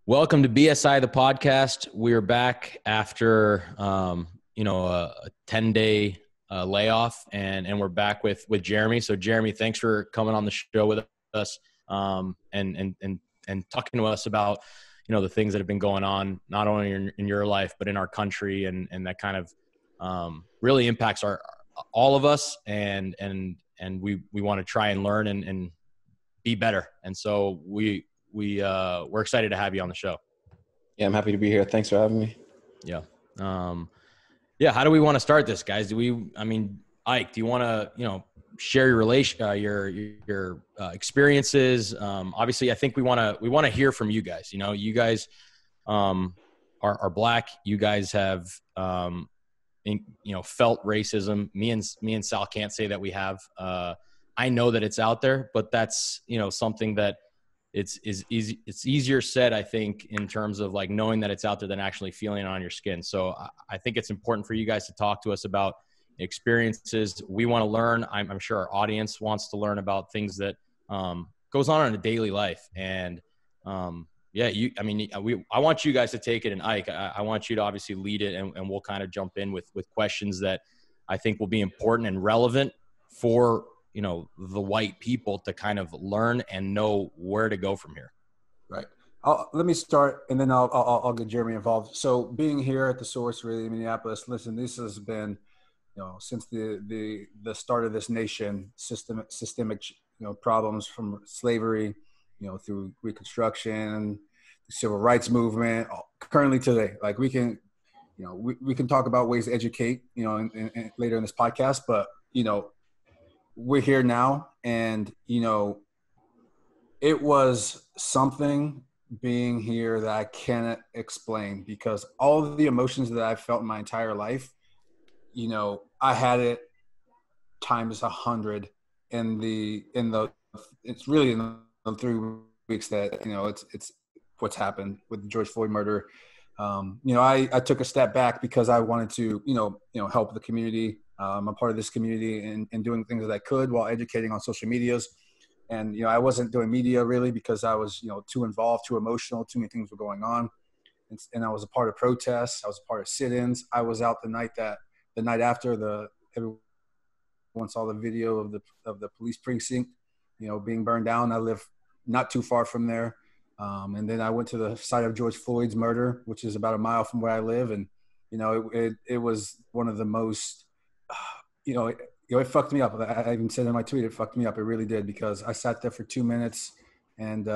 Welcome to BSI, the podcast. We're back after, a 10-day layoff, and we're back with Jeremy. So, Jeremy, thanks for coming on the show with us and talking to us about, the things that have been going on, not only in your life, but in our country, and that kind of really impacts all of us, and we want to try and learn and be better. And so we're excited to have you on the show. Yeah, I'm happy to be here. Thanks for having me. Yeah. How do we want to start this, guys? Ike, do you want to, share your experiences? Obviously I think we want to hear from you guys. You guys are Black. You guys have, felt racism. Me and Sal can't say that we have. I know that it's out there, but that's, something that it's easier said, I think, in terms of like knowing that it's out there than actually feeling it on your skin. So I think it's important for you guys to talk to us about experiences. We want to learn. I'm sure our audience wants to learn about things that goes on in a daily life. And I want you guys to take it. And Ike, I want you to obviously lead it, and we'll kind of jump in with questions that I think will be important and relevant for the white people to kind of learn and know where to go from here. Right. Let me start, and then I'll get Jeremy involved. So being here at the source, really, in Minneapolis, listen, this has been, since the start of this nation, systemic, problems from slavery, through Reconstruction, the Civil Rights Movement, currently today. Like we can talk about ways to educate, in later in this podcast, but we're here now, and it was something being here that I cannot explain, because all of the emotions that I've felt in my entire life, I had it times 100 it's really in the 3 weeks that it's what's happened with the George Floyd murder. I took a step back because I wanted to help the community. I'm a part of this community and doing things that I could while educating on social medias. And, I wasn't doing media really because I was, too involved, too emotional, too many things were going on. And I was a part of protests. I was a part of sit-ins. I was out the night after everyone saw the video of the police precinct, being burned down. I live not too far from there. And then I went to the site of George Floyd's murder, which is about a mile from where I live. And, it was one of the most, it fucked me up. I even said in my tweet, it fucked me up. It really did, because I sat there for 2 minutes and,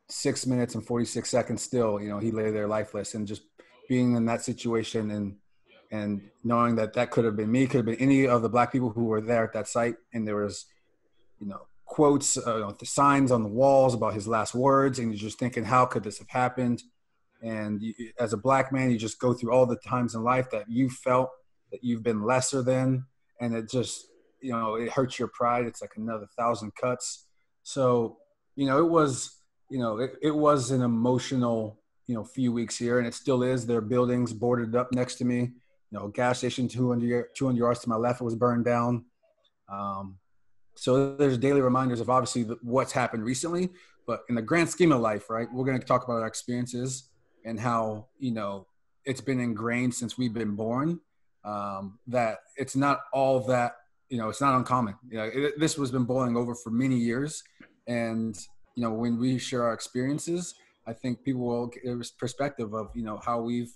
6 minutes and 46 seconds still, he lay there lifeless. And just being in that situation and knowing that could have been me, could have been any of the Black people who were there at that site. And there was, quotes, the signs on the walls about his last words. And you're just thinking, how could this have happened? And as a Black man, you just go through all the times in life that you felt that you've been lesser than, and it just, it hurts your pride. It's like another 1,000 cuts. So, it was, it was an emotional, few weeks here, and it still is. There are buildings boarded up next to me, gas station 200 yards to my left, it was burned down. So there's daily reminders of obviously what's happened recently, but in the grand scheme of life, right, we're going to talk about our experiences and how, it's been ingrained since we've been born. That it's not all that, it's not uncommon. This has been boiling over for many years. And, when we share our experiences, I think people will get a perspective of, how we've,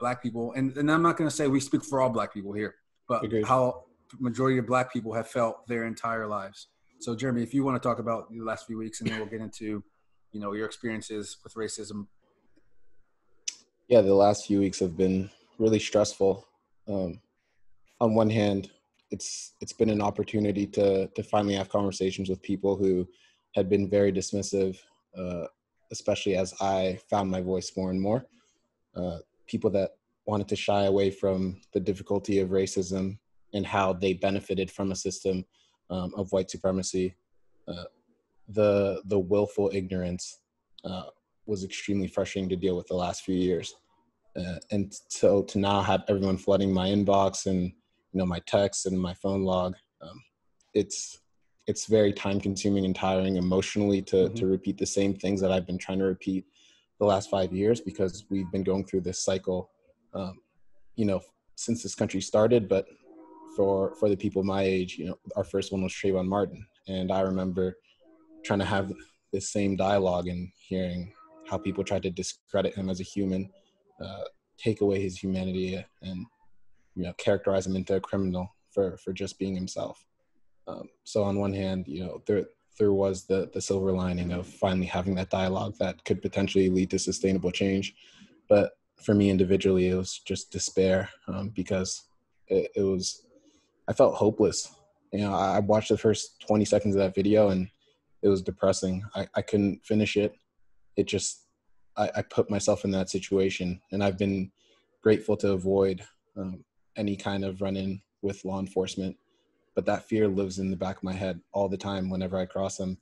Black people, and I'm not going to say we speak for all Black people here, but Agreed. How majority of Black people have felt their entire lives. So Jeremy, if you want to talk about the last few weeks, and then we'll get into, your experiences with racism. Yeah, the last few weeks have been really stressful. On one hand, it's been an opportunity to finally have conversations with people who had been very dismissive, especially as I found my voice more and more. People that wanted to shy away from the difficulty of racism and how they benefited from a system of white supremacy. The willful ignorance was extremely frustrating to deal with the last few years. And so to now have everyone flooding my inbox and, my texts and my phone log, it's it's very time consuming and tiring emotionally to Mm-hmm. repeat the same things that I've been trying to repeat the last 5 years, because we've been going through this cycle, you know, since this country started. But for the people my age, you know, our first one was Trayvon Martin. And I remember trying to have this same dialogue and hearing how people tried to discredit him as a human, take away his humanity, and, you know, characterize him into a criminal for just being himself. So on one hand, you know, there was the silver lining of finally having that dialogue that could potentially lead to sustainable change. But for me individually, it was just despair, because it was, I felt hopeless. You know, I watched the first 20 seconds of that video and it was depressing. I couldn't finish it. It just, I put myself in that situation, and I've been grateful to avoid any kind of run-in with law enforcement. But that fear lives in the back of my head all the time whenever I cross them.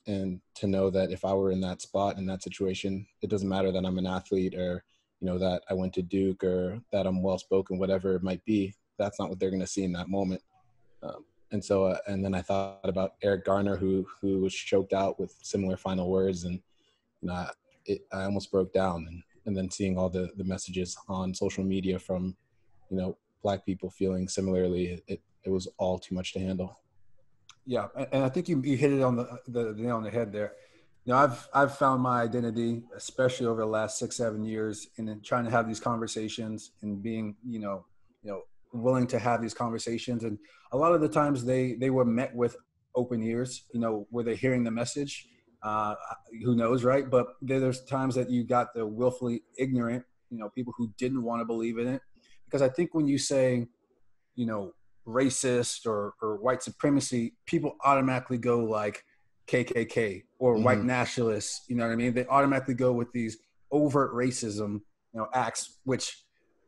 And to know that if I were in that spot, in that situation, it doesn't matter that I'm an athlete, or, you know, that I went to Duke, or that I'm well-spoken, whatever it might be, that's not what they're going to see in that moment. And so, and then I thought about Eric Garner, who was choked out with similar final words. And, you know, I almost broke down. And then seeing all the messages on social media from, you know, Black people feeling similarly, it was all too much to handle. Yeah, and I think you hit it on the nail on the head there. You know, I've found my identity, especially over the last 6-7 years, in trying to have these conversations and being, willing to have these conversations. And a lot of the times they were met with open ears. You know, were they hearing the message? Who knows, right? But there's times that you got the willfully ignorant, you know, people who didn't want to believe in it. Because I think when you say, you know, racist or white supremacy, people automatically go like KKK or white nationalists. You know what I mean? They automatically go with these overt racism, you know, acts, which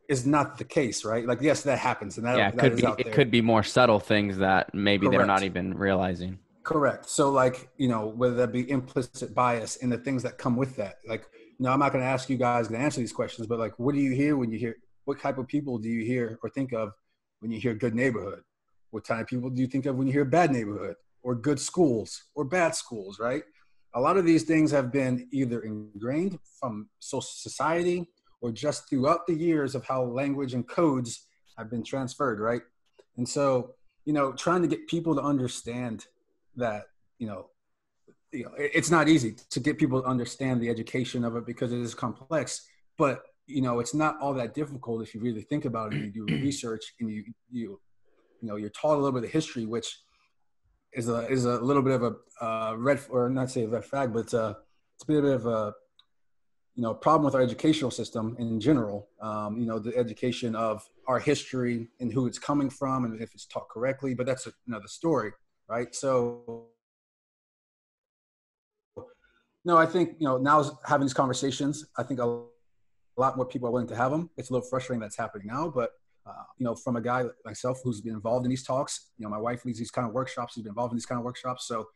is not the case, right? Like, yes, that happens, and that is out there. It could be more subtle things that maybe they're not even realizing. Correct. So, like, you know, whether that be implicit bias and the things that come with that. Like, you know, I'm not going to ask you guys to answer these questions, but like, what do you hear when you hear? What type of people do you hear or think of when you hear good neighborhood? What type of people do you think of when you hear bad neighborhood, or good schools or bad schools, right? A lot of these things have been either ingrained from social society or just throughout the years of how language and codes have been transferred, right? And so, you know, trying to get people to understand that, it's not easy to get people to understand the education of it because it is complex, but you know, it's not all that difficult if you really think about it and you do research and you're taught a little bit of history, which is a little bit of a red, or not say a red flag, but it's a bit of a, problem with our educational system in general. The education of our history and who it's coming from and if it's taught correctly, but that's another story, right? So, no, I think, now having these conversations, I think a lot more people are willing to have them. It's a little frustrating that's happening now, but from a guy like myself who's been involved in these talks, my wife leads these kind of workshops, who's been involved in these kind of workshops. So,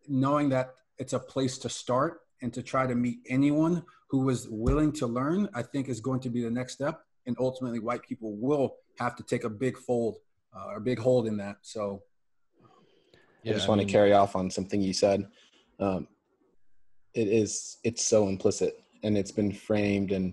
knowing that it's a place to start and to try to meet anyone who is willing to learn, I think is going to be the next step. And ultimately white people will have to take a big hold in that. So I just want to carry off on something you said. It's so implicit, and it's been framed, and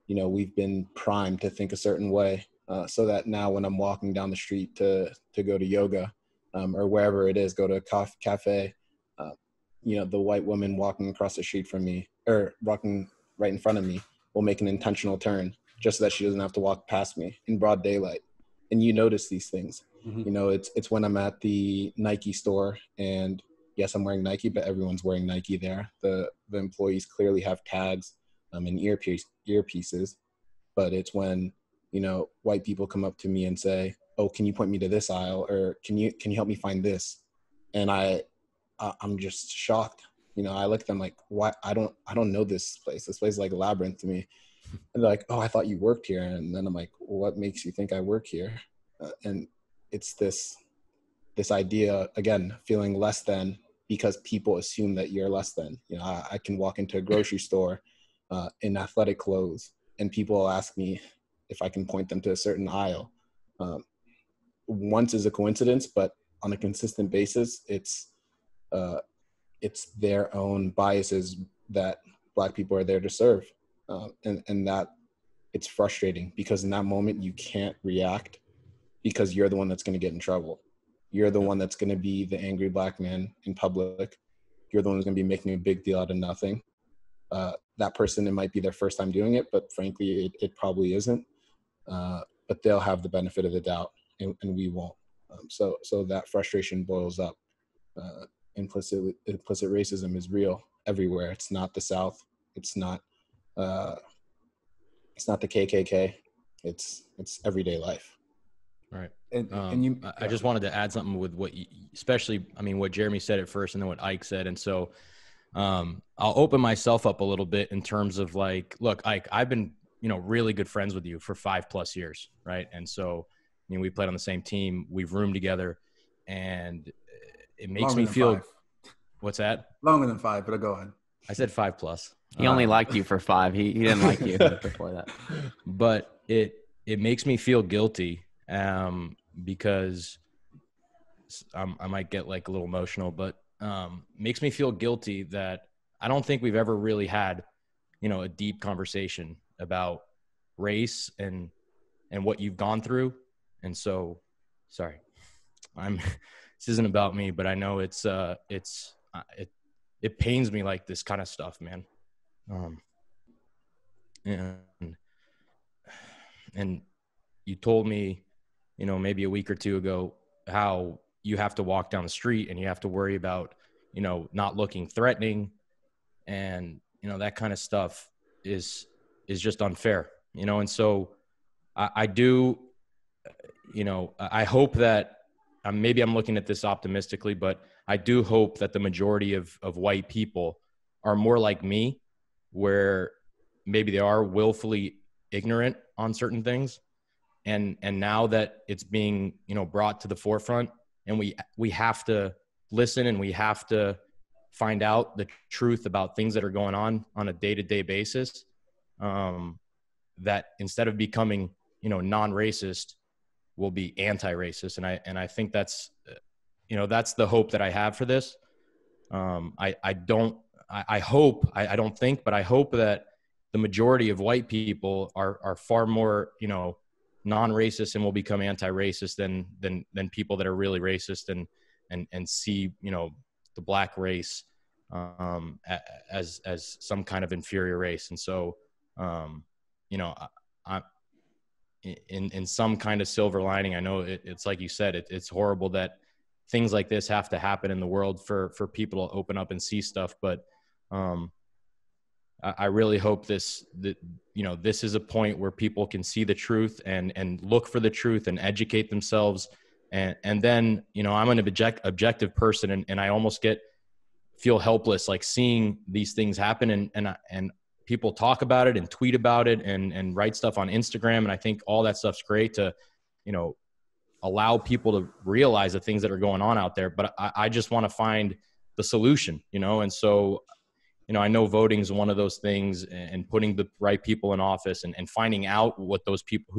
we've been primed to think a certain way, so that now when I'm walking down the street to go to yoga, or wherever it is, go to a cafe, the white woman walking across the street from me or walking right in front of me will make an intentional turn just so that she doesn't have to walk past me in broad daylight. And you notice these things. Mm-hmm. It's when I'm at the Nike store, and yes, I'm wearing Nike, but everyone's wearing Nike there. The employees clearly have tags and earpieces, but it's when, white people come up to me and say, "Oh, can you point me to this aisle?" Or can you help me find this? And I'm just shocked. I look at them like, "Why? I don't know this place. This place is like a labyrinth to me." And they're like, "Oh, I thought you worked here." And then I'm like, "What makes you think I work here?" And it's this idea, again, feeling less than because people assume that you're less than. I can walk into a grocery store in athletic clothes, and people will ask me if I can point them to a certain aisle. Once is a coincidence, but on a consistent basis, it's their own biases that Black people are there to serve. And that it's frustrating because in that moment you can't react because you're the one that's going to get in trouble. You're the one that's going to be the angry Black man in public. You're the one who's going to be making a big deal out of nothing. That person, it might be their first time doing it, but frankly, it probably isn't. But they'll have the benefit of the doubt, and we won't. So that frustration boils up. Implicit racism is real everywhere. It's not the South. It's not the KKK. It's everyday life. Right. And you, I just wanted to add something with what you, especially, I mean, what Jeremy said at first and then what Ike said. And so I'll open myself up a little bit in terms of like, look, Ike, I've been, really good friends with you for 5+ years. Right. And so, we played on the same team, we've roomed together, and it makes me feel, 5. What's that? Longer than 5, but go ahead. I said 5+. He only liked you for 5. He didn't like you before that. But it makes me feel guilty because I might get like a little emotional, but makes me feel guilty that I don't think we've ever really had, a deep conversation about race and what you've gone through. And so, sorry, this isn't about me, but I know it pains me like this kind of stuff, man. And you told me, maybe a week or two ago, how you have to walk down the street and you have to worry about, not looking threatening, and, that kind of stuff is just unfair, and so I do, I hope that maybe I'm looking at this optimistically, but I do hope that the majority of white people are more like me, where maybe they are willfully ignorant on certain things. And now that it's being, brought to the forefront, and we have to listen and we have to find out the truth about things that are going on a day-to-day basis, that instead of becoming, non-racist, will be anti-racist. And I think that's, that's the hope that I have for this. I don't think, but I hope that the majority of white people are far more, non-racist and will become anti-racist than people that are really racist and see, the Black race as some kind of inferior race. And so, I in some kind of silver lining, I know it's like you said, it's horrible that things like this have to happen in the world for people to open up and see stuff. But I really hope this is a point where people can see the truth and look for the truth and educate themselves. And then, I'm an objective person, and I almost feel helpless, like seeing these things happen and people talk about it and tweet about it and write stuff on Instagram. And I think all that stuff's great to, allow people to realize the things that are going on out there. But I just want to find the solution, and so, I know voting is one of those things, and putting the right people in office and finding out who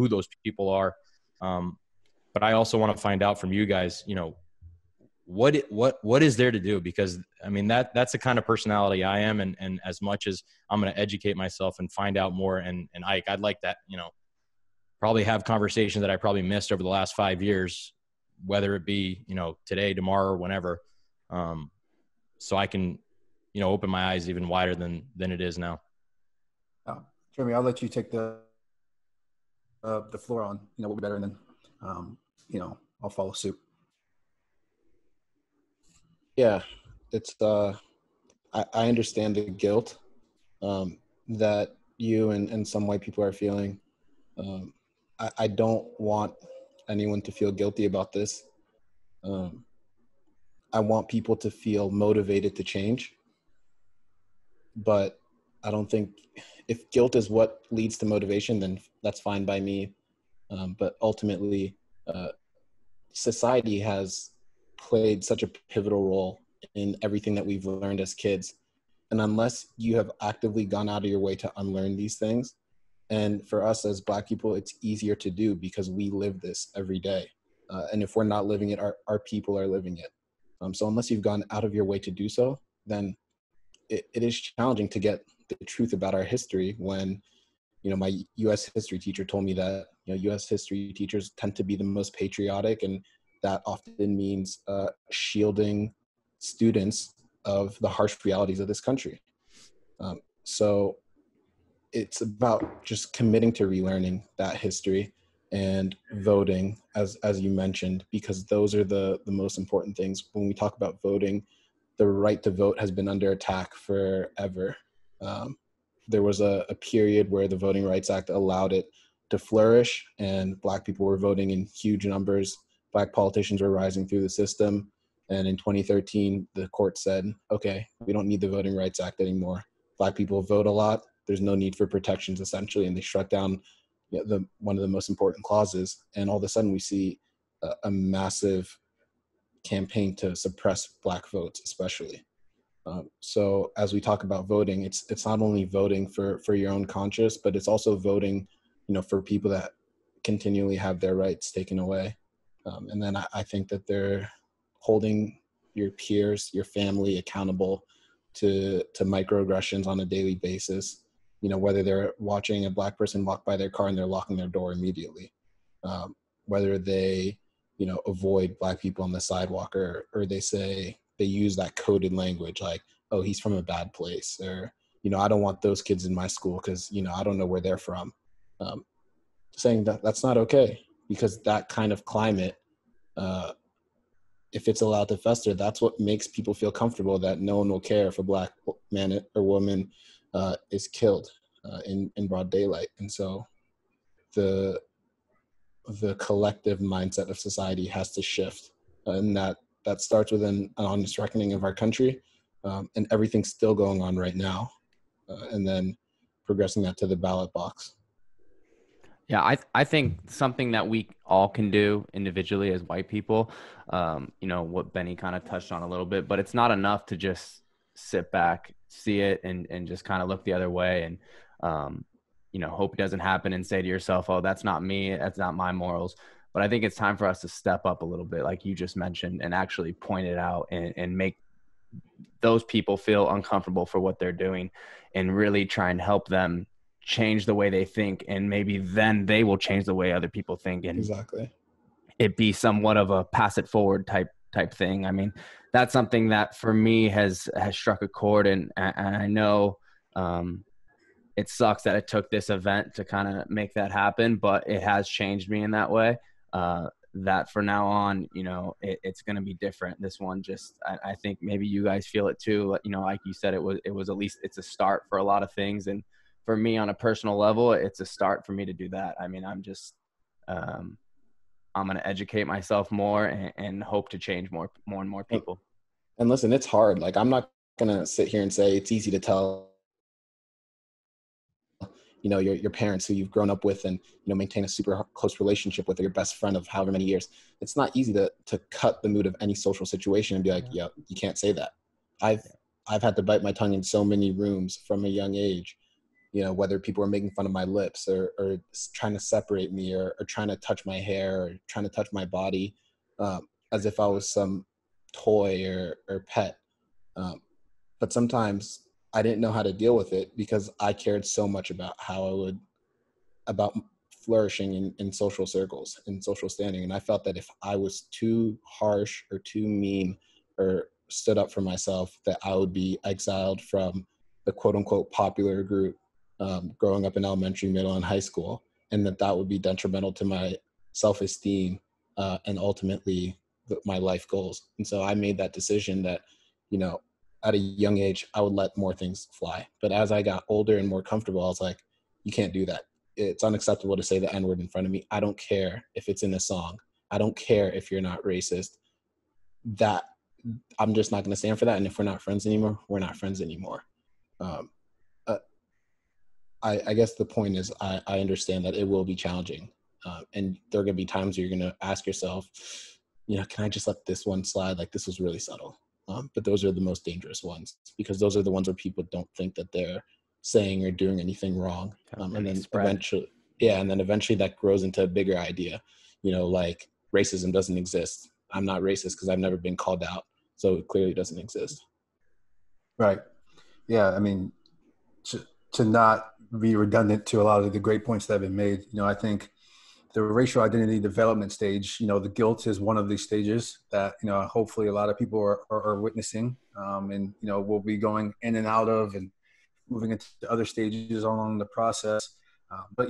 those people are. But I also want to find out from you guys, what is there to do? Because I mean, that's the kind of personality I am. And as much as I'm going to educate myself and find out more, and I'd like that, probably have conversations that I probably missed over the last 5 years, whether it be, today, tomorrow, or whenever. So I can, open my eyes even wider than it is now. Jeremy, I'll let you take the floor on, what would be better, and then, I'll follow suit. Yeah, it's I understand the guilt that you and some white people are feeling. I don't want anyone to feel guilty about this. I want people to feel motivated to change, but I don't think if guilt is what leads to motivation, then that's fine by me. But ultimately, society has played such a pivotal role in everything that we've learned as kids. And unless you have actively gone out of your way to unlearn these things, and for us as Black people, it's easier to do because we live this every day. And if we're not living it, our people are living it. So unless you've gone out of your way to do so, then it is challenging to get the truth about our history when, my U.S. history teacher told me that, U.S. history teachers tend to be the most patriotic, and that often means shielding students of the harsh realities of this country. So it's about just committing to relearning that history and voting, as you mentioned, because those are the most important things. When we talk about voting, the right to vote has been under attack forever. There was a period where the Voting Rights Act allowed it to flourish, and Black people were voting in huge numbers. Black politicians were rising through the system. And in 2013, the court said, okay, we don't need the Voting Rights Act anymore. Black people vote a lot. There's no need for protections, essentially. And they struck down one of the most important clauses. And all of a sudden, we see a massive campaign to suppress Black votes, especially. So as we talk about voting, it's not only voting for your own conscience, but it's also voting, for people that continually have their rights taken away. And then I think that they're holding your peers, your family accountable to microaggressions on a daily basis. Whether they're watching a Black person walk by their car and they're locking their door immediately, whether they, avoid Black people on the sidewalk, or they use that coded language like, oh, he's from a bad place, or, I don't want those kids in my school because, I don't know where they're from. Saying that that's not okay, because that kind of climate, if it's allowed to fester, that's what makes people feel comfortable that no one will care if a Black man or woman is killed in broad daylight. And so the collective mindset of society has to shift, and that starts with an honest reckoning of our country, and everything's still going on right now, and then progressing that to the ballot box. Yeah, I think something that we all can do individually as white people, what Benny kind of touched on a little bit, but it's not enough to just sit back, see it, and just kind of look the other way and, hope it doesn't happen and say to yourself, oh, that's not me, that's not my morals. But I think it's time for us to step up a little bit, like you just mentioned, and actually point it out and make those people feel uncomfortable for what they're doing, and really try and help them change the way they think, and maybe then they will change the way other people think, and Exactly, it be somewhat of a pass it forward type thing. I mean, that's something that for me has struck a chord, and I know it sucks that it took this event to kind of make that happen, but it has changed me in that way. That for now on, it's going to be different. This one I think maybe you guys feel it too. Like you said, it was at least, it's a start for a lot of things. And for me on a personal level, it's a start for me to do that. I mean, I'm going to educate myself more and hope to change more and more people. And listen, it's hard. Like, I'm not going to sit here and say it's easy to tell your parents who you've grown up with and, maintain a super close relationship with, or your best friend of however many years. It's not easy to cut the mood of any social situation and be like, yeah, you can't say that. I've had to bite my tongue in so many rooms from a young age, whether people are making fun of my lips or trying to separate me or trying to touch my hair or trying to touch my body, as if I was some toy or pet. But sometimes I didn't know how to deal with it because I cared so much about about flourishing in social circles and social standing. And I felt that if I was too harsh or too mean or stood up for myself, that I would be exiled from the quote unquote popular group growing up in elementary, middle, and high school. And that would be detrimental to my self-esteem and ultimately my life goals. And so I made that decision that, at a young age, I would let more things fly. But as I got older and more comfortable, I was like, you can't do that. It's unacceptable to say the N-word in front of me. I don't care if it's in a song. I don't care if you're not racist. That I'm just not going to stand for that. And if we're not friends anymore, we're not friends anymore. I guess the point is I understand that it will be challenging. And there are going to be times where you're going to ask yourself, can I just let this one slide? Like, this was really subtle. But those are the most dangerous ones, because those are the ones where people don't think that they're saying or doing anything wrong. And then eventually that grows into a bigger idea, like racism doesn't exist. I'm not racist because I've never been called out. So it clearly doesn't exist. Right. Yeah. I mean, to not be redundant to a lot of the great points that have been made, I think the racial identity development stage, the guilt is one of these stages that, hopefully a lot of people are witnessing, and, we'll be going in and out of and moving into other stages along the process. But,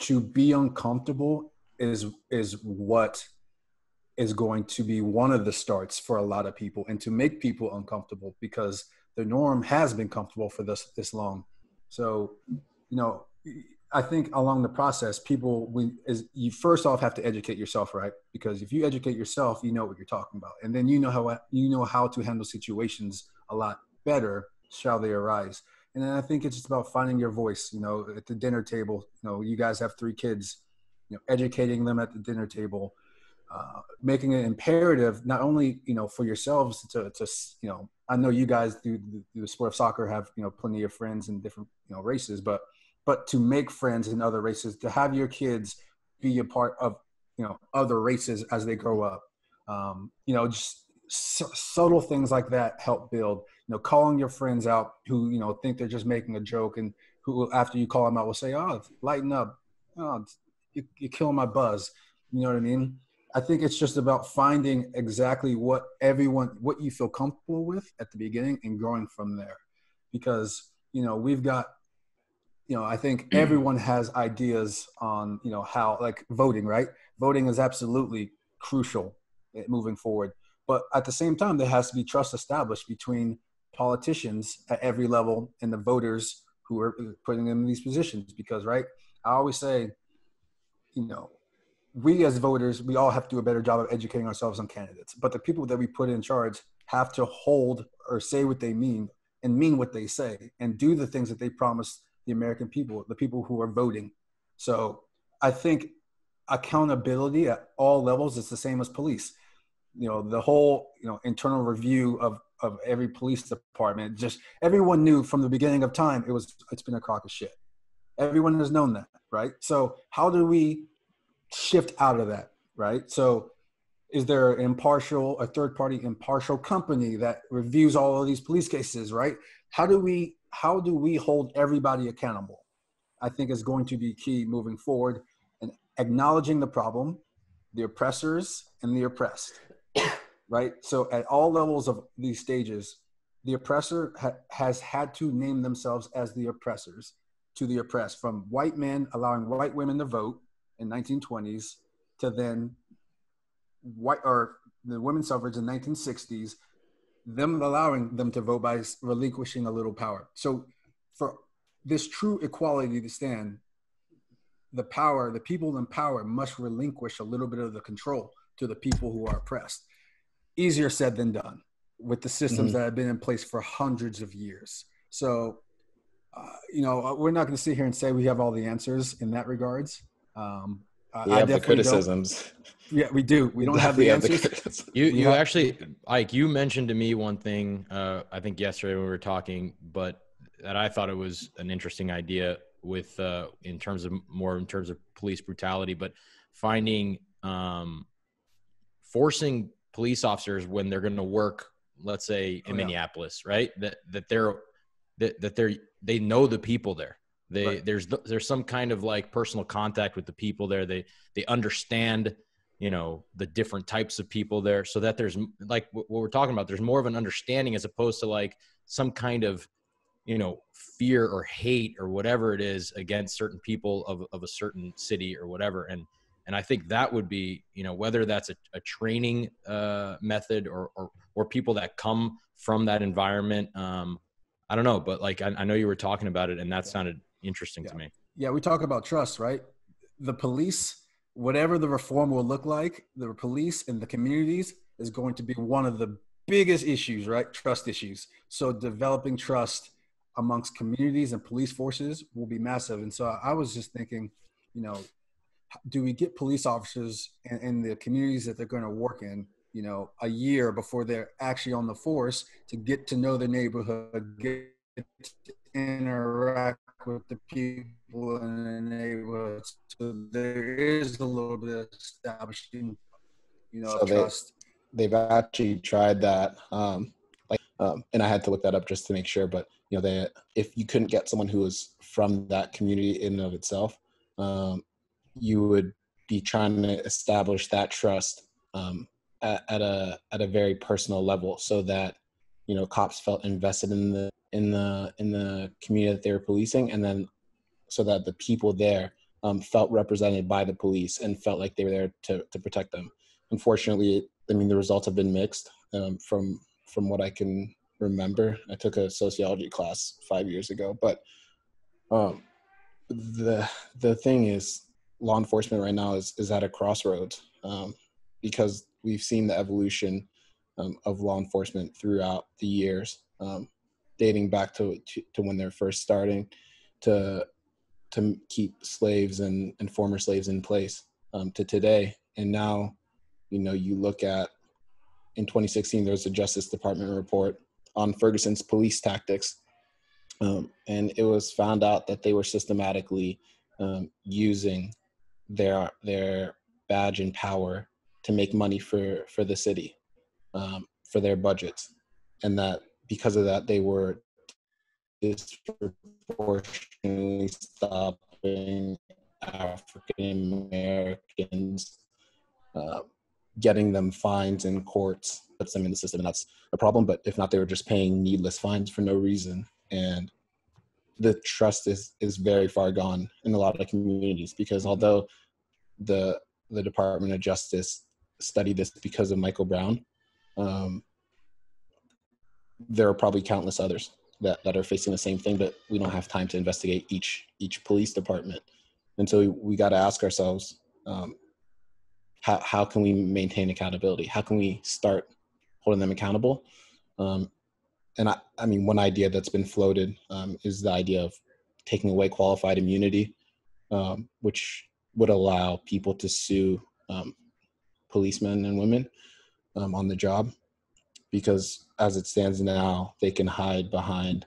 to be uncomfortable is what is going to be one of the starts for a lot of people, and to make people uncomfortable because the norm has been comfortable for this long. So, I think along the process, you first off have to educate yourself, right? Because if you educate yourself, you know what you're talking about, and then you know how to handle situations a lot better shall they arise. And then I think it's just about finding your voice. At the dinner table, you guys have 3 kids, educating them at the dinner table, making it imperative not only for yourselves to I know you guys through the sport of soccer have plenty of friends in different races, but to make friends in other races, to have your kids be a part of other races as they grow up, just subtle things like that help build. Calling your friends out who think they're just making a joke, and who after you call them out will say, "Oh, lighten up, oh, you're killing my buzz." You know what I mean? I think it's just about finding exactly what you feel comfortable with at the beginning and growing from there. Because, we've got, I think everyone has ideas on, how, like voting, right? Voting is absolutely crucial moving forward. But at the same time, there has to be trust established between politicians at every level and the voters who are putting them in these positions. Because, right, I always say, we as voters, we all have to do a better job of educating ourselves on candidates. But the people that we put in charge have to hold or say what they mean and mean what they say and do the things that they promise the American people, the people who are voting. So I think accountability at all levels is the same as police. The whole, internal review of every police department, just everyone knew from the beginning of time, it's been a crock of shit. Everyone has known that, right? So how do we shift out of that, right? So is there a third-party impartial company that reviews all of these police cases, right? How do we hold everybody accountable? I think is going to be key moving forward, and acknowledging the problem, the oppressors and the oppressed, right? So at all levels of these stages, the oppressor has had to name themselves as the oppressors to the oppressed, from white men allowing white women to vote in 1920s to then the women's suffrage in 1960s, them allowing them to vote by relinquishing a little power. So for this true equality to stand, the people in power must relinquish a little bit of the control to the people who are oppressed. Easier said than done with the systems that have been in place for hundreds of years. So, we're not going to sit here and say we have all the answers in that regards. We have the criticisms. Yeah, we do. We don't have the answers. You actually, Ike, you mentioned to me one thing, I think yesterday when we were talking, but that I thought it was an interesting idea with, in terms of police brutality, but finding, forcing police officers when they're going to work, let's say in Minneapolis, right? They know the people there. Right. There's some kind of like personal contact with the people there. They understand, the different types of people there, so that there's, like what we're talking about, there's more of an understanding as opposed to like some kind of, fear or hate or whatever it is against certain people of a certain city or whatever. And I think that would be, whether that's a training method or people that come from that environment. I don't know, but like, I know you were talking about it, and that sounded interesting to me. Yeah. We talk about trust, right? The police, whatever the reform will look like, the police and the communities is going to be one of the biggest issues, right? Trust issues. So developing trust amongst communities and police forces will be massive. And so I was just thinking, do we get police officers in the communities that they're going to work in, a year before they're actually on the force, to get to know the neighborhood, get to interact with the people in the neighborhood. So there is a little bit of establishing, of trust. They've actually tried that. And I had to look that up just to make sure, but if you couldn't get someone who was from that community in and of itself, you would be trying to establish that trust at a very personal level, so that cops felt invested in the community that they were policing, and then so that the people there felt represented by the police and felt like they were there to protect them. Unfortunately, the results have been mixed. From what I can remember, I took a sociology class 5 years ago, but the thing is, law enforcement right now is at a crossroads, because we've seen the evolution of law enforcement throughout the years, dating back to when they're first starting to keep slaves and former slaves in place, to today. And now, you look at, in 2016, there was a Justice Department report on Ferguson's police tactics. And it was found out that they were systematically using their badge and power to make money for the city, for their budgets. And that because of that, they were disproportionately stopping African Americans, getting them fines in courts, puts them in the system, and that's a problem. But if not, they were just paying needless fines for no reason. And the trust is very far gone in a lot of communities, because although the Department of Justice studied this because of Michael Brown, there are probably countless others that are facing the same thing, but we don't have time to investigate each police department. And so we got to ask ourselves, how can we maintain accountability? How can we start holding them accountable? And I mean, one idea that's been floated is the idea of taking away qualified immunity, which would allow people to sue policemen and women on the job, because as it stands now, they can hide behind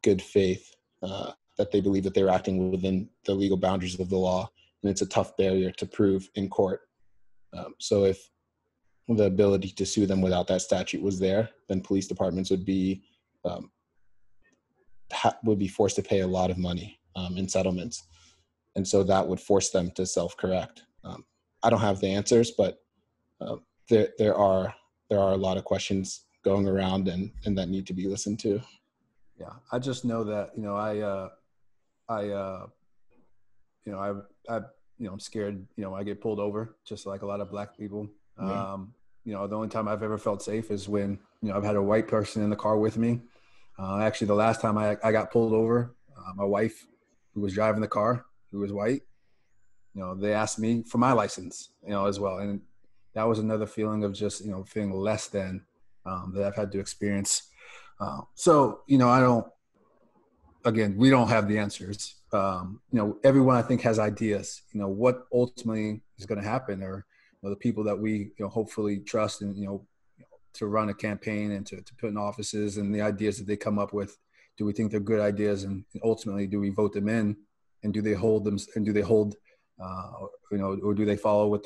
good faith, that they believe that they're acting within the legal boundaries of the law, and it's a tough barrier to prove in court. So if the ability to sue them without that statute was there, then police departments would be forced to pay a lot of money in settlements, and so that would force them to self-correct. I don't have the answers, but there are a lot of questions going around and that need to be listened to. Yeah, I just know that I'm scared. I get pulled over, just like a lot of Black people. Yeah. The only time I've ever felt safe is when I've had a white person in the car with me. Actually, the last time I got pulled over, my wife, who was driving the car, who was white, they asked me for my license, as well, and that was another feeling of just feeling less than that I've had to experience. So I don't. Again, we don't have the answers. Everyone I think has ideas. What ultimately is going to happen, or the people that we hopefully trust and to run a campaign and to put in offices, and the ideas that they come up with. Do we think they're good ideas, and ultimately do we vote them in, and do they hold them, and do they hold, or do they follow what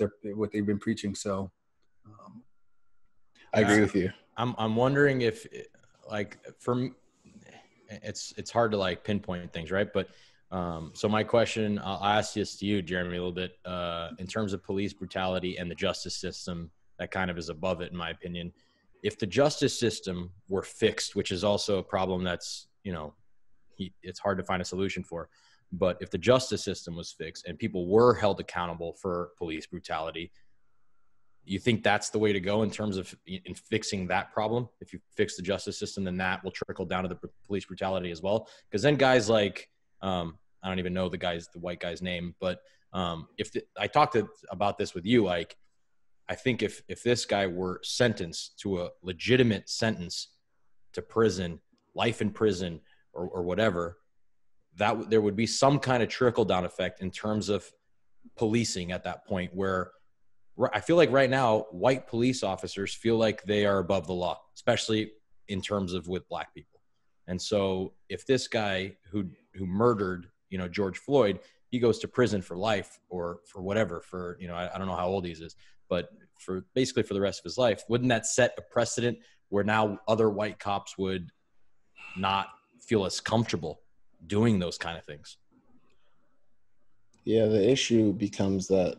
they've been preaching? So, I agree with you. I'm wondering if, like, it's hard to like pinpoint things, right? But so my question, I'll ask this to you, Jeremy, a little bit, in terms of police brutality and the justice system that kind of is above it, in my opinion. If the justice system were fixed, which is also a problem that's, it's hard to find a solution for, but if the justice system was fixed and people were held accountable for police brutality, you think that's the way to go in terms of in fixing that problem? If you fix the justice system, then that will trickle down to the police brutality as well. Because then guys like, I don't even know the white guy's name, but I talked about this with you, like, I think if this guy were sentenced to a legitimate sentence to prison, life in prison or whatever, that there would be some kind of trickle down effect in terms of policing at that point, where I feel like right now, white police officers feel like they are above the law, especially in terms of with Black people. And so if this guy who who murdered, George Floyd, he goes to prison for life or for whatever, for, I don't know how old he is, but for basically for the rest of his life. Wouldn't that set a precedent where now other white cops would not feel as comfortable doing those kind of things? Yeah, the issue becomes that,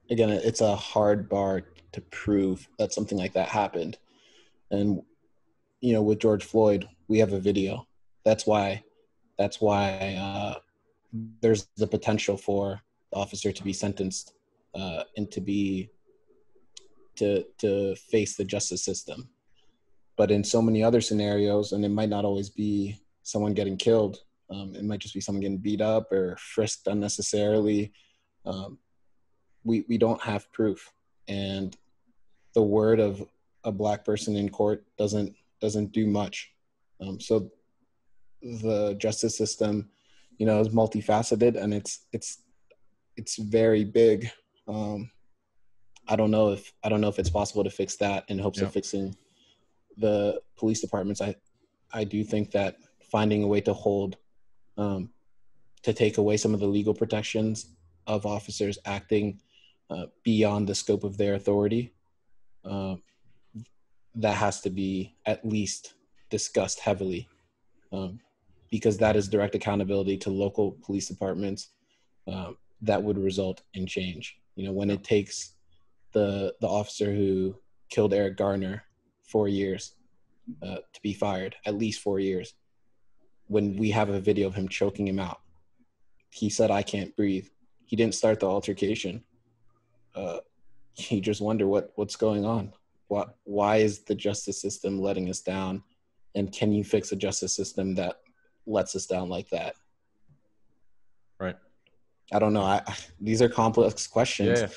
again, it's a hard bar to prove that something like that happened. And, with George Floyd, we have a video. That's why there's the potential for the officer to be sentenced and to face the justice system. But in so many other scenarios, and it might not always be someone getting killed, it might just be someone getting beat up or frisked unnecessarily. We don't have proof, and the word of a Black person in court doesn't do much. So the justice system, is multifaceted, and it's very big. I don't know if it's possible to fix that in hopes of fixing the police departments. I do think that finding a way to hold, to take away some of the legal protections of officers acting beyond the scope of their authority, that has to be at least discussed heavily, because that is direct accountability to local police departments that would result in change. When it takes the officer who killed Eric Garner 4 years to be fired, at least 4 years, when we have a video of him choking him out. He said, "I can't breathe." He didn't start the altercation. You just wonder what's going on. Why is the justice system letting us down? And can you fix a justice system that lets us down like that? Right. I don't know. These are complex questions. Yeah.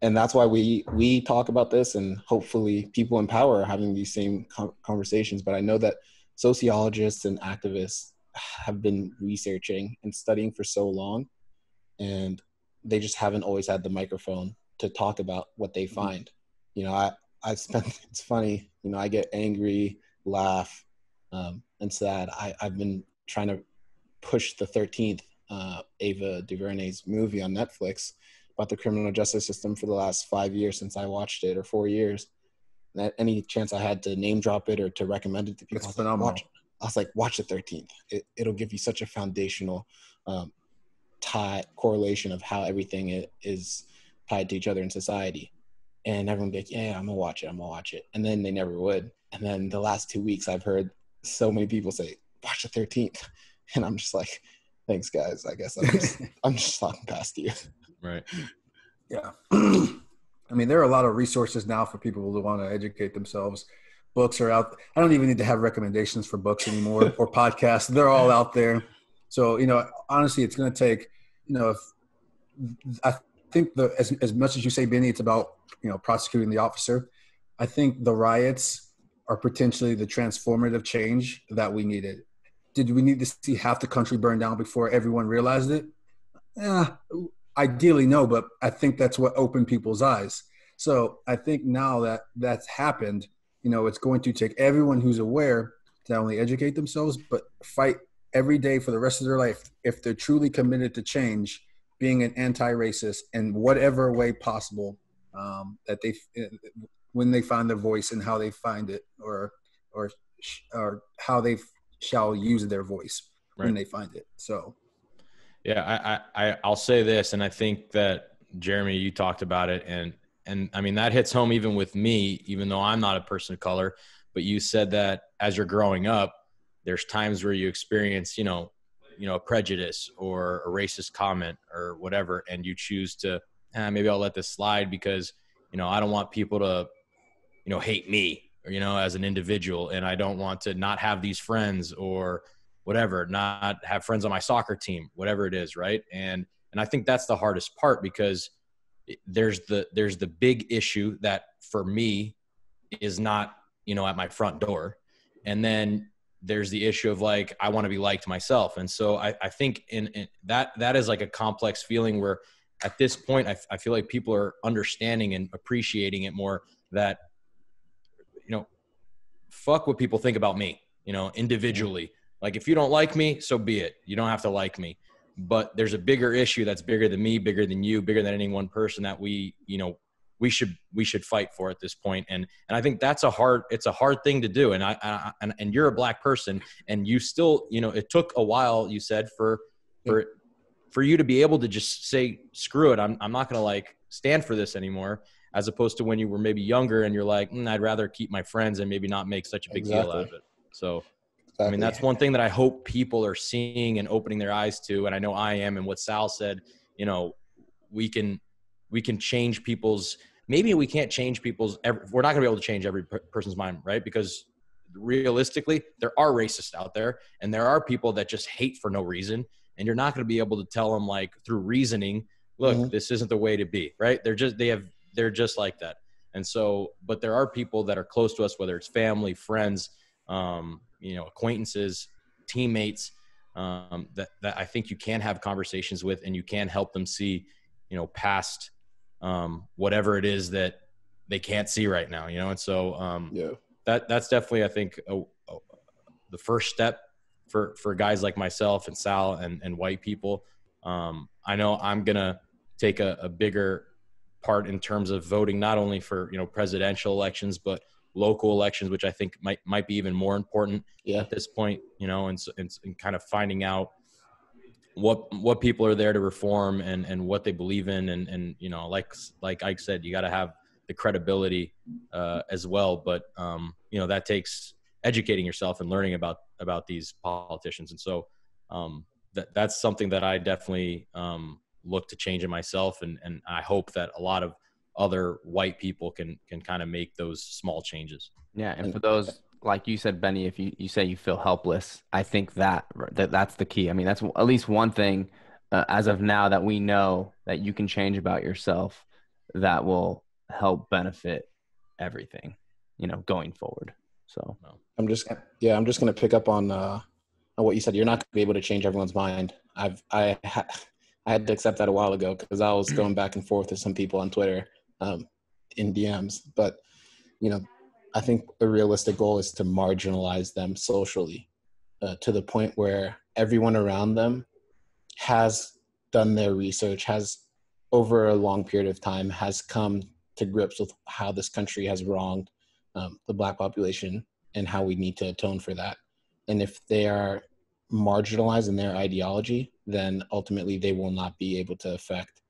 And that's why we talk about this, and hopefully people in power are having these same conversations. But I know that sociologists and activists have been researching and studying for so long, and they just haven't always had the microphone to talk about what they find. It's funny, I get angry, laugh, and sad. I've been trying to push the 13th Ava DuVernay's movie on Netflix about the criminal justice system for the last 5 years since I watched it, or 4 years. And at any chance I had to name drop it or to recommend it to people, I was like, watch the 13th. It'll give you such a foundational correlation of how everything is tied to each other in society. And everyone would be like, yeah, I'm gonna watch it. And then they never would. And then the last 2 weeks I've heard so many people say, watch the 13th. And I'm just like, thanks guys. I guess I'm just talking past you. Right. Yeah. I mean, there are a lot of resources now for people who want to educate themselves. Books are out. I don't even need to have recommendations for books anymore or podcasts. They're all out there. So, honestly, it's going to take, I think as much as you say, Benny, it's about, prosecuting the officer. I think the riots are potentially the transformative change that we needed. Did we need to see half the country burn down before everyone realized it? Ideally, no, but I think that's what opened people's eyes. So I think now that that's happened, it's going to take everyone who's aware to not only educate themselves, but fight every day for the rest of their life, if they're truly committed to change, being an anti-racist in whatever way possible, that when they find their voice and how they find it, or how they shall use their voice when they find it. So. Yeah, I'll say this, and I think that, Jeremy, you talked about it, and I mean, that hits home even with me, even though I'm not a person of color, but you said that as you're growing up, there's times where you experience, a prejudice or a racist comment or whatever, and you choose to, maybe I'll let this slide because, I don't want people to, hate me, or, as an individual, and I don't want to not have these friends or whatever, not have friends on my soccer team, whatever it is. Right. And I think that's the hardest part, because there's the big issue that for me is not, at my front door. And then there's the issue of like, I want to be liked myself. And so I think in that is like a complex feeling where at this point, I feel like people are understanding and appreciating it more, that, fuck what people think about me, individually. Like, if you don't like me, so be it. You don't have to like me. But there's a bigger issue that's bigger than me, bigger than you, bigger than any one person that we should fight for at this point. And I think it's a hard thing to do. And you're a Black person, and you still, it took a while, you said, for you to be able to just say, screw it. I'm not going to like stand for this anymore, as opposed to when you were maybe younger and you're like, I'd rather keep my friends and maybe not make such a big deal out of it. So, I mean, that's one thing that I hope people are seeing and opening their eyes to. And I know I am. And what Sal said, we can change people's, maybe we can't change people's, we're not gonna be able to change every person's mind, right? Because realistically, there are racists out there, and there are people that just hate for no reason. And you're not gonna be able to tell them, like, through reasoning, look, this isn't the way to be, right? They're just like that. And so, but there are people that are close to us, whether it's family, friends, acquaintances, teammates, that I think you can have conversations with, and you can help them see, past whatever it is that they can't see right now, And so that's definitely, I think, the first step for guys like myself and Sal and white people. I know I'm gonna take a bigger part in terms of voting, not only for presidential elections, but local elections, which I think might be even more important at this point, and kind of finding out what people are there to reform and what they believe in. And like Ike said, you got to have the credibility as well. But, that takes educating yourself and learning about these politicians. And so that's something that I definitely look to change in myself. And I hope that a lot of other white people can kind of make those small changes. Yeah. And for those, like you said, Benny, if you say you feel helpless, I think that's the key. I mean, that's at least one thing as of now that we know that you can change about yourself that will help benefit everything, going forward. So I'm just going to pick up on what you said. You're not going to be able to change everyone's mind. I had to accept that a while ago, because I was going back and forth with some people on Twitter in DMs. But, I think a realistic goal is to marginalize them socially to the point where everyone around them has done their research, has over a long period of time, has come to grips with how this country has wronged the Black population and how we need to atone for that. And if they are marginalized in their ideology, then ultimately they will not be able to affect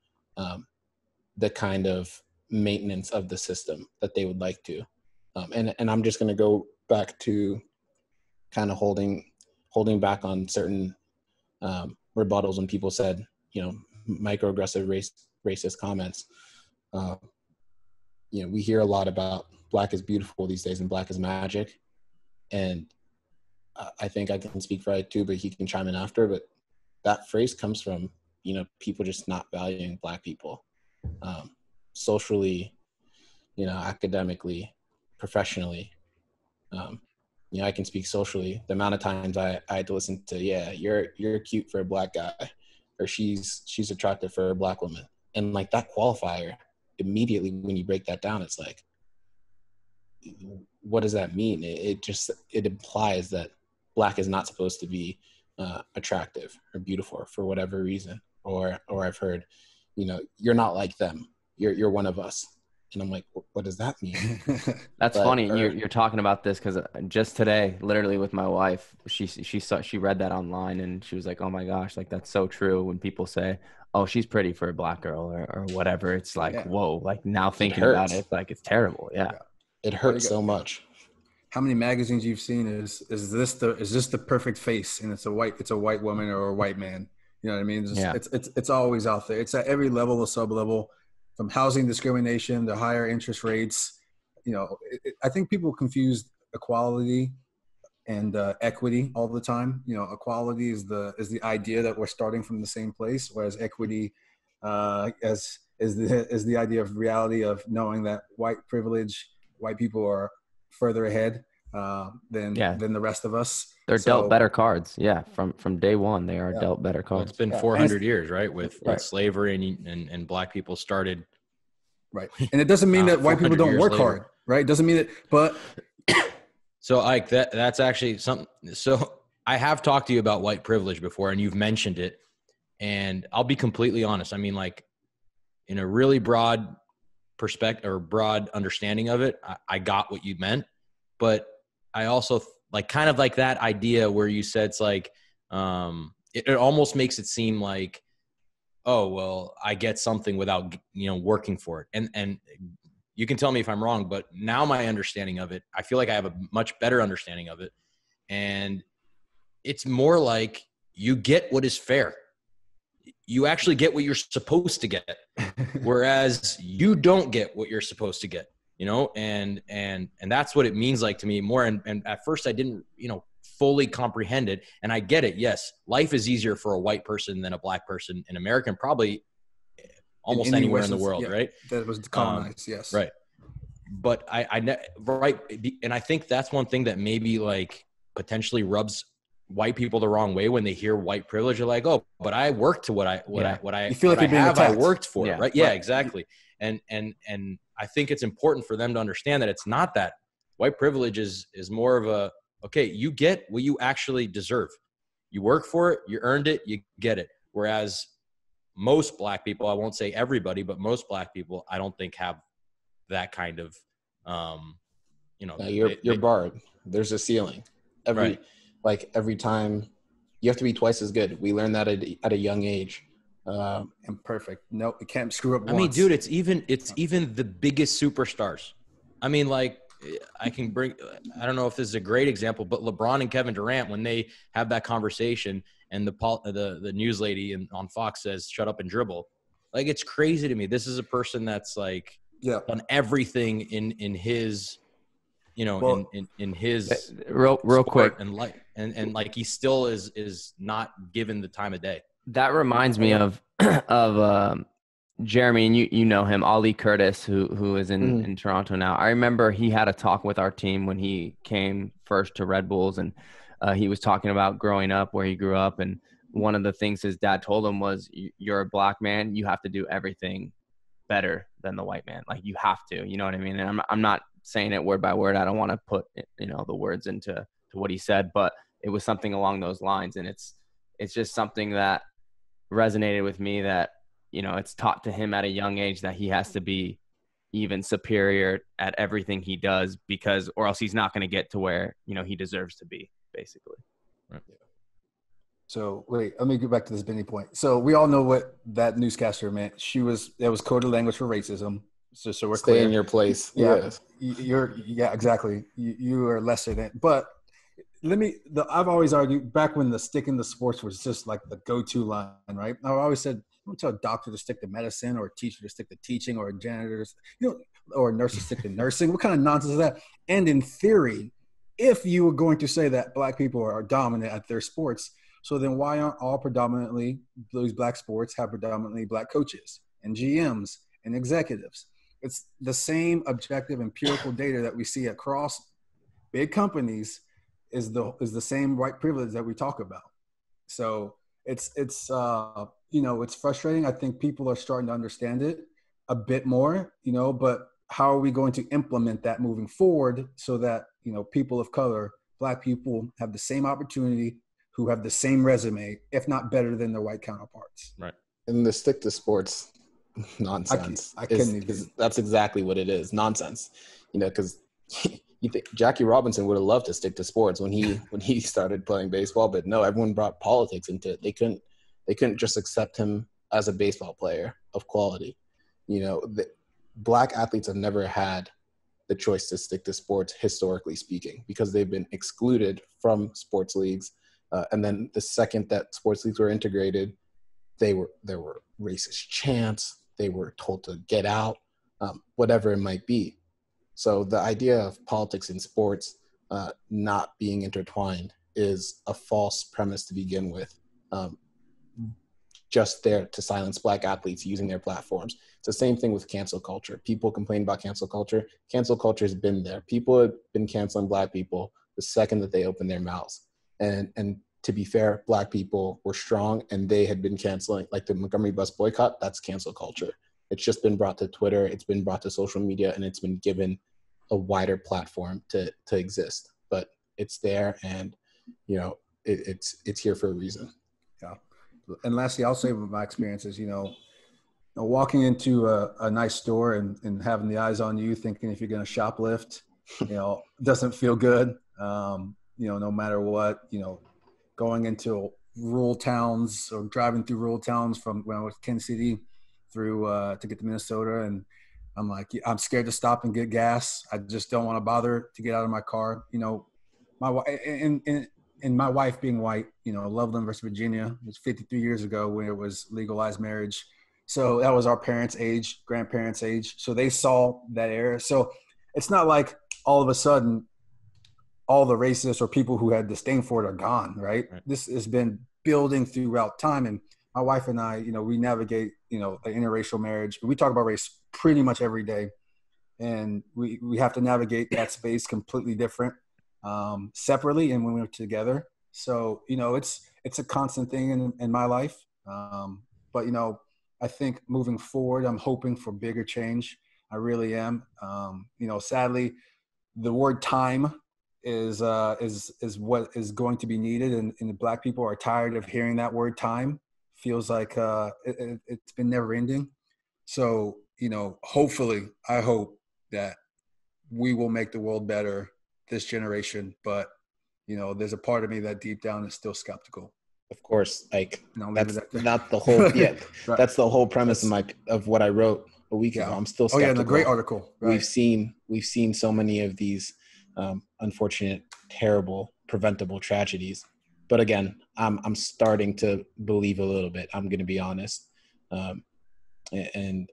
the kind of maintenance of the system that they would like to. And I'm just going to go back to kind of holding back on certain rebuttals when people said, microaggressive racist comments. We hear a lot about Black is beautiful these days and Black is magic. And I think I can speak for Ike too, but he can chime in after. But that phrase comes from, people just not valuing Black people socially, academically, professionally. I can speak socially. The amount of times I had to listen to, you're cute for a Black guy, or she's attractive for a Black woman. And like that qualifier, immediately when you break that down, it's like, what does that mean? It implies that Black is not supposed to be attractive or beautiful for whatever reason. Or I've heard, you're not like them. You're one of us. And I'm like, what does that mean? That's funny. You're talking about this because just today, literally with my wife, she read that online and she was like, oh my gosh, like that's so true. When people say, oh, she's pretty for a Black girl or whatever, it's like, whoa, like now thinking about it, it's like, it's terrible. Yeah. It hurts so much. How many magazines you've seen is this the perfect face, and it's a white woman or a white man? You know what I mean? It's always out there. It's at every level or sub-level, from housing discrimination to higher interest rates. I think people confuse equality and equity all the time. Equality is the idea that we're starting from the same place, whereas equity is the idea of reality of knowing that white people are further ahead than the rest of us. They're dealt better cards. Yeah. From day one, they are dealt better cards. Well, it's been 400 years, right? With slavery and Black people started. Right. And it doesn't mean that white people don't work hard, right? It doesn't mean that, but. So Ike, that's actually something. So I have talked to you about white privilege before, and you've mentioned it. And I'll be completely honest. I mean, like, in a really broad perspective or broad understanding of it, I got what you meant. But I also like kind of like that idea where you said it's like, it almost makes it seem like, oh, well, I get something without, working for it. And you can tell me if I'm wrong, but now my understanding of it, I feel like I have a much better understanding of it. And it's more like you get what is fair. You actually get what you're supposed to get, whereas you don't get what you're supposed to get, and that's what it means like to me more. And at first I didn't, fully comprehend it. And I get it. Yes. Life is easier for a white person than a black person in America, and probably almost anywhere in the world. Yeah, right. That was colonized. Yes. Right. But right. And I think that's one thing that maybe like potentially rubs white people the wrong way when they hear white privilege. They're like, oh, but I worked to what I you feel like you're being attacked. I worked for it, right? Yeah, exactly. And I think it's important for them to understand that it's not that. White privilege is more of a, okay, you get what you actually deserve. You work for it, you earned it, you get it. Whereas most black people, I won't say everybody, but most black people, I don't think have that kind of, you're barred. There's a ceiling. Every time you have to be twice as good. We learned that at a young age. And perfect. No, it can't screw up once. I mean, dude, it's even the biggest superstars. I mean, like, I don't know if this is a great example, but LeBron and Kevin Durant, when they have that conversation and the news lady on Fox says, shut up and dribble. Like, it's crazy to me. This is a person that's like done everything in his, in his real quick and like, and like he still is not given the time of day. That reminds me of Jeremy, and you know him, Ali Curtis, who is in Toronto now. I remember he had a talk with our team when he came first to Red Bulls, and he was talking about growing up, where he grew up, and one of the things his dad told him was, you're a black man, you have to do everything better than the white man. Like, you have to, you know what I mean? And I'm not saying it word by word. I don't want to put, the words into what he said, but it was something along those lines. And it's just something that resonated with me, that, it's taught to him at a young age that he has to be even superior at everything he does, or else he's not going to get to where, he deserves to be, basically. Right. Yeah. So wait, let me get back to this Benny point. So we all know what that newscaster meant. That was coded language for racism. So we're stay clear. In your place. Yeah. Yes. Exactly. You are lesser than, but I've always argued back when the stick in the sports was just like the go-to line, right? I always said, don't tell a doctor to stick to medicine, or a teacher to stick to teaching, or a janitor, or a nurse to stick to nursing. What kind of nonsense is that? And in theory, if you were going to say that black people are dominant at their sports, so then why aren't all predominantly those black sports have predominantly black coaches and GMs and executives? It's the same objective empirical data that we see across big companies is the same white privilege that we talk about. So it's frustrating. I think people are starting to understand it a bit more, but how are we going to implement that moving forward so that, people of color, black people, have the same opportunity, who have the same resume, if not better than their white counterparts? Right. And the stick to sports nonsense. That's exactly what it is. Nonsense. Because you think Jackie Robinson would have loved to stick to sports when he started playing baseball, but no, everyone brought politics into it. They couldn't just accept him as a baseball player of quality. Black athletes have never had the choice to stick to sports, historically speaking, because they've been excluded from sports leagues. And then the second that sports leagues were integrated, there were racist chants. They were told to get out, whatever it might be. So the idea of politics in sports not being intertwined is a false premise to begin with, just there to silence black athletes using their platforms. It's the same thing with cancel culture. People complain about cancel culture. Cancel culture has been there. People have been canceling black people the second that they open their mouths. And to be fair, black people were strong, and they had been canceling, like the Montgomery bus boycott. That's cancel culture. It's just been brought to Twitter. It's been brought to social media, and it's been given a wider platform to exist. But it's there, and it's here for a reason. Yeah. And lastly, I'll say with my experiences, walking into a nice store and having the eyes on you, thinking if you're going to shoplift, doesn't feel good. No matter what, going into rural towns or driving through rural towns from when I was in Kansas City through to get to Minnesota. And I'm like, I'm scared to stop and get gas. I just don't want to bother to get out of my car. My wife and my wife being white, Loveland versus Virginia, it was 53 years ago when it was legalized marriage. So that was our parents' age, grandparents' age. So they saw that era. So it's not like all of a sudden all the racists or people who had disdain for it are gone, right? This has been building throughout time. And my wife and I, we navigate, an interracial marriage. We talk about race pretty much every day. And we have to navigate that space completely different, separately and when we're together. So, it's a constant thing in my life. But, I think moving forward, I'm hoping for bigger change. I really am. Sadly, the word time is what is going to be needed, and the Black people are tired of hearing that word time. Feels like it's been never ending. So, hopefully, I hope that we will make the world better this generation. But, there's a part of me that deep down is still skeptical. Of course, like that's not the whole. Yeah, right. That's the whole premise of what I wrote a week ago. I'm still skeptical. Oh yeah, in the great article. Right. We've seen so many of these unfortunate, terrible, preventable tragedies. But again, I'm starting to believe a little bit. I'm going to be honest, and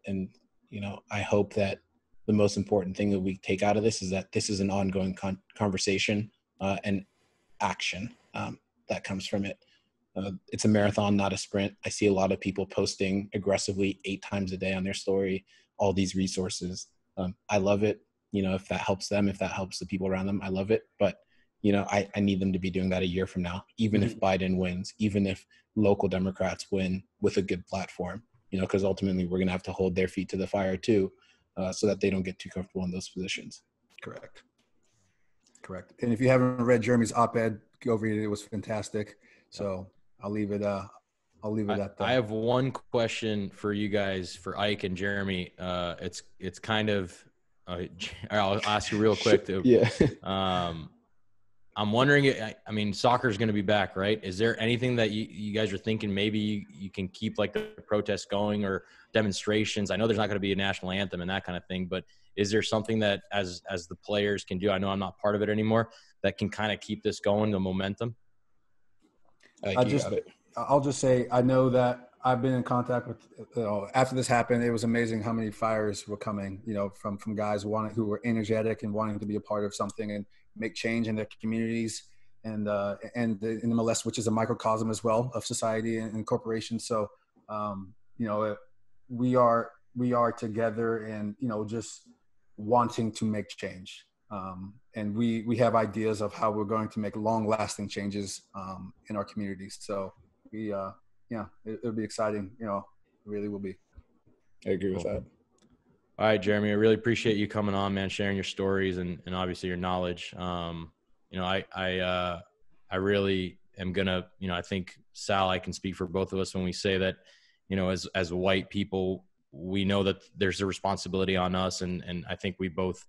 I hope that the most important thing that we take out of this is that this is an ongoing conversation and action that comes from it. It's a marathon, not a sprint. I see a lot of people posting aggressively 8 times a day on their story, all these resources. I love it. If that helps them, if that helps the people around them, I love it. But, I need them to be doing that a year from now, even if Biden wins, even if local Democrats win with a good platform, because ultimately we're going to have to hold their feet to the fire too, so that they don't get too comfortable in those positions. Correct. And if you haven't read Jeremy's op-ed, go read it. It was fantastic. So I'll leave it at that. I have one question for you guys, for Ike and Jeremy. It's kind of, I'll ask you real quick too. Yeah. I'm wondering, I mean, soccer is going to be back, right? Is there anything that you guys are thinking maybe you can keep like the protests going or demonstrations? I know there's not going to be a national anthem and that kind of thing, but is there something that as the players can do? I know I'm not part of it anymore, that can kind of keep this going, the momentum. I'll just say, I know that I've been in contact with, after this happened, it was amazing how many fires were coming, from guys who were energetic and wanting to be a part of something and make change in their communities and in the MLS, which is a microcosm as well of society and corporations. So, we are together and, just wanting to make change. And we have ideas of how we're going to make long lasting changes in our communities. So it'll be exciting. It really will be. I agree with that. All right, Jeremy, I really appreciate you coming on, man, sharing your stories and obviously your knowledge. I really am gonna, I think Sal, I can speak for both of us when we say that, as white people, we know that there's a responsibility on us. And I think we both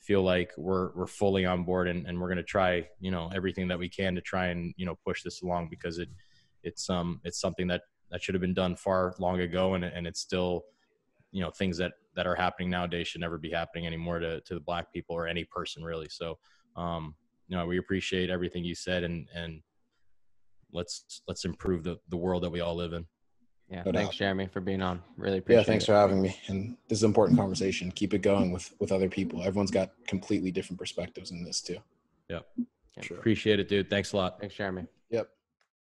feel like we're fully on board and we're going to try, everything that we can to try and, push this along, because it's something that should have been done far long ago. And it's still, things that are happening nowadays should never be happening anymore to the Black people or any person really. So, we appreciate everything you said and let's improve the world that we all live in. Yeah. Thanks, Jeremy, for being on. Really appreciate it. Yeah, thanks for having me. And this is an important conversation. Keep it going with other people. Everyone's got completely different perspectives in this too. Yep. Sure. Appreciate it, dude. Thanks a lot. Thanks, Jeremy. Yep.